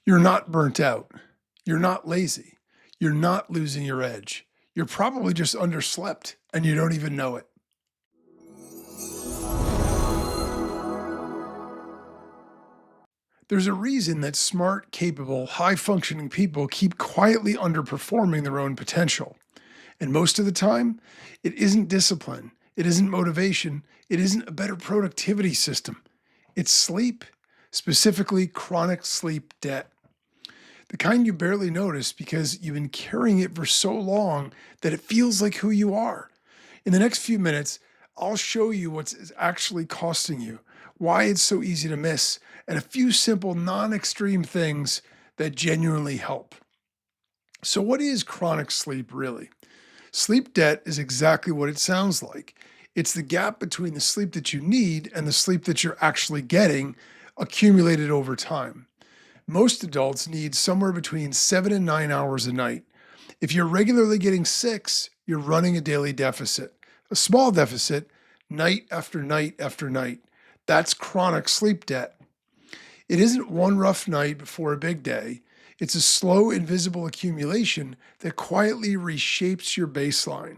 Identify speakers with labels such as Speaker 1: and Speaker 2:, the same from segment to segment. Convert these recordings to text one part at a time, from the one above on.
Speaker 1: You're not burnt out. You're not lazy. You're not losing your edge. You're probably just underslept and you don't even know it. There's a reason that smart, capable, high functioning people keep quietly underperforming their own potential. And most of the time, it isn't discipline, it isn't motivation, it isn't a better productivity system. It's sleep, specifically chronic sleep debt. The kind you barely notice because you've been carrying it for so long that it feels like who you are. In the next few minutes, I'll show you what's actually costing you, why it's so easy to miss, and a few simple, non extreme things that genuinely help. So, what is chronic sleep really? Sleep debt is exactly what it sounds like. It's the gap between the sleep that you need and the sleep that you're actually getting accumulated over time. Most adults need somewhere between 7 and 9 hours a night. If you're regularly getting six, you're running a daily deficit, a small deficit, night after night after night. That's chronic sleep debt. It isn't one rough night before a big day. It's a slow, invisible accumulation that quietly reshapes your baseline.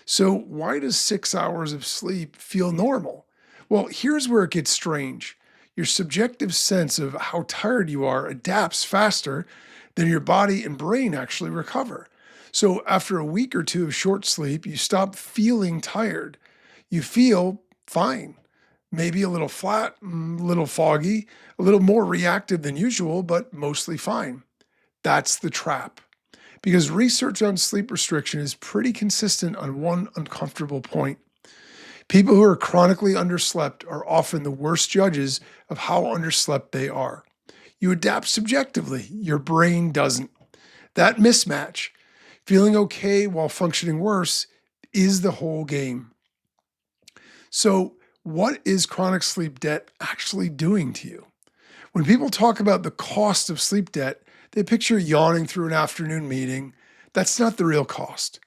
Speaker 1: So, why does 6 hours of sleep feel normal? Well, here's where it gets strange. Your subjective sense of how tired you are adapts faster than your body and brain actually recover. So, after a week or two of short sleep, you stop feeling tired. You feel fine, maybe a little flat, a little foggy, a little more reactive than usual, but mostly fine. That's the trap. Because research on sleep restriction is pretty consistent on one uncomfortable point. People who are chronically underslept are often the worst judges of how underslept they are. You adapt subjectively, your brain doesn't. That mismatch, feeling okay while functioning worse, is the whole game. So, what is chronic sleep debt actually doing to you? When people talk about the cost of sleep debt, they picture yawning through an afternoon meeting. That's not the real cost.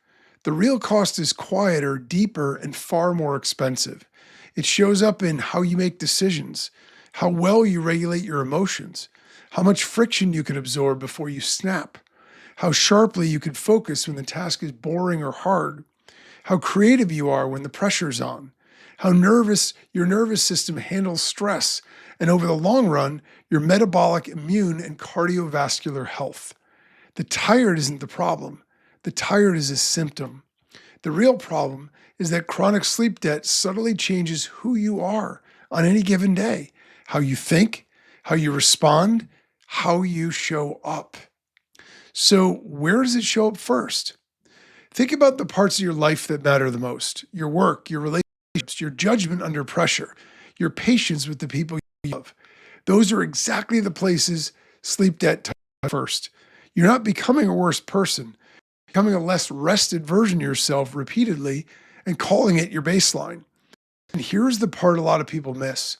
Speaker 1: The real cost is quieter, deeper, and far more expensive. It shows up in how you make decisions, how well you regulate your emotions, how much friction you can absorb before you snap, how sharply you can focus when the task is boring or hard, how creative you are when the pressure's on, how nervous your nervous system handles stress, and over the long run, your metabolic, immune, and cardiovascular health. The tired isn't the problem. The tired is a symptom. The real problem is that chronic sleep debt subtly changes who you are on any given day, how you think, how you respond, how you show up. So, where does it show up first? Think about the parts of your life that matter the most: your work, your relationships, your judgment under pressure, your patience with the people you love. Those are exactly the places sleep debt touches first. You're not becoming a worse person, becoming a less rested version of yourself repeatedly and calling it your baseline. And here's the part a lot of people miss.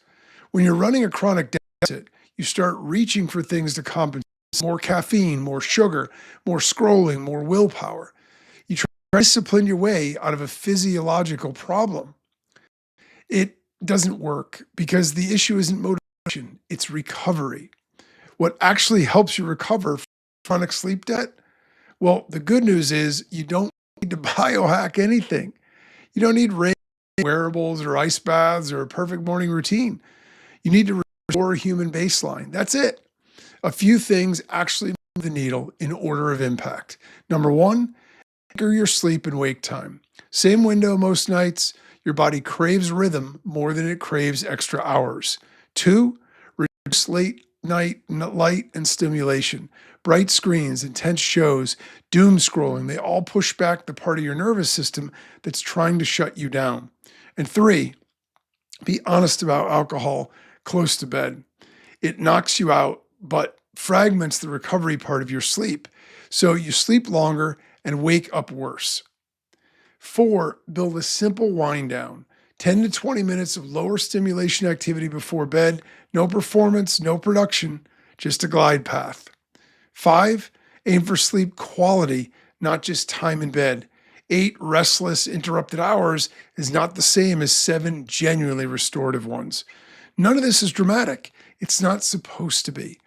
Speaker 1: When you're running a chronic deficit, you start reaching for things to compensate: more caffeine, more sugar, more scrolling, more willpower. You try to discipline your way out of a physiological problem. It doesn't work because the issue isn't motivation, it's recovery. What actually helps you recover from chronic sleep debt? Well, the good news is you don't need to biohack anything. You don't need wearables or ice baths or a perfect morning routine. You need to restore a human baseline. That's it. A few things actually move the needle in order of impact. Number one, anchor your sleep and wake time. Same window most nights. Your body craves rhythm more than it craves extra hours. Two, reduce late night light and stimulation. Bright screens, intense shows, doom scrolling, they all push back the part of your nervous system that's trying to shut you down. And three, be honest about alcohol close to bed. It knocks you out, but fragments the recovery part of your sleep. So you sleep longer and wake up worse. Four, build a simple wind down. 10 to 20 minutes of lower stimulation activity before bed. No performance, no production, just a glide path. Five, aim for sleep quality, not just time in bed. 8 restless, interrupted hours is not the same as 7 genuinely restorative ones. None of this is dramatic. It's not supposed to be.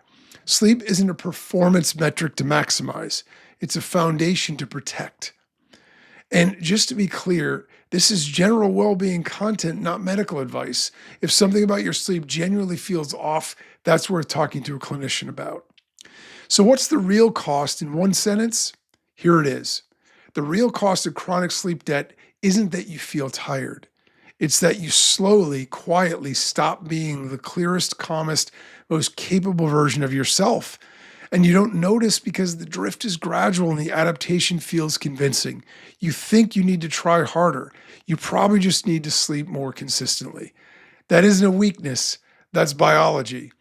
Speaker 1: Sleep isn't a performance metric to maximize, it's a foundation to protect. And just to be clear, this is general well being content, not medical advice. If something about your sleep genuinely feels off, that's worth talking to a clinician about. So, what's the real cost in one sentence? Here it is. The real cost of chronic sleep debt isn't that you feel tired. It's that you slowly, quietly stop being the clearest, calmest, most capable version of yourself. And you don't notice because the drift is gradual and the adaptation feels convincing. You think you need to try harder. You probably just need to sleep more consistently. That isn't a weakness, that's biology.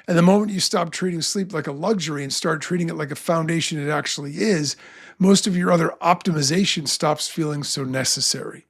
Speaker 1: And the moment you stop treating sleep like a luxury and start treating it like a foundation it actually is, most of your other optimization stops feeling so necessary.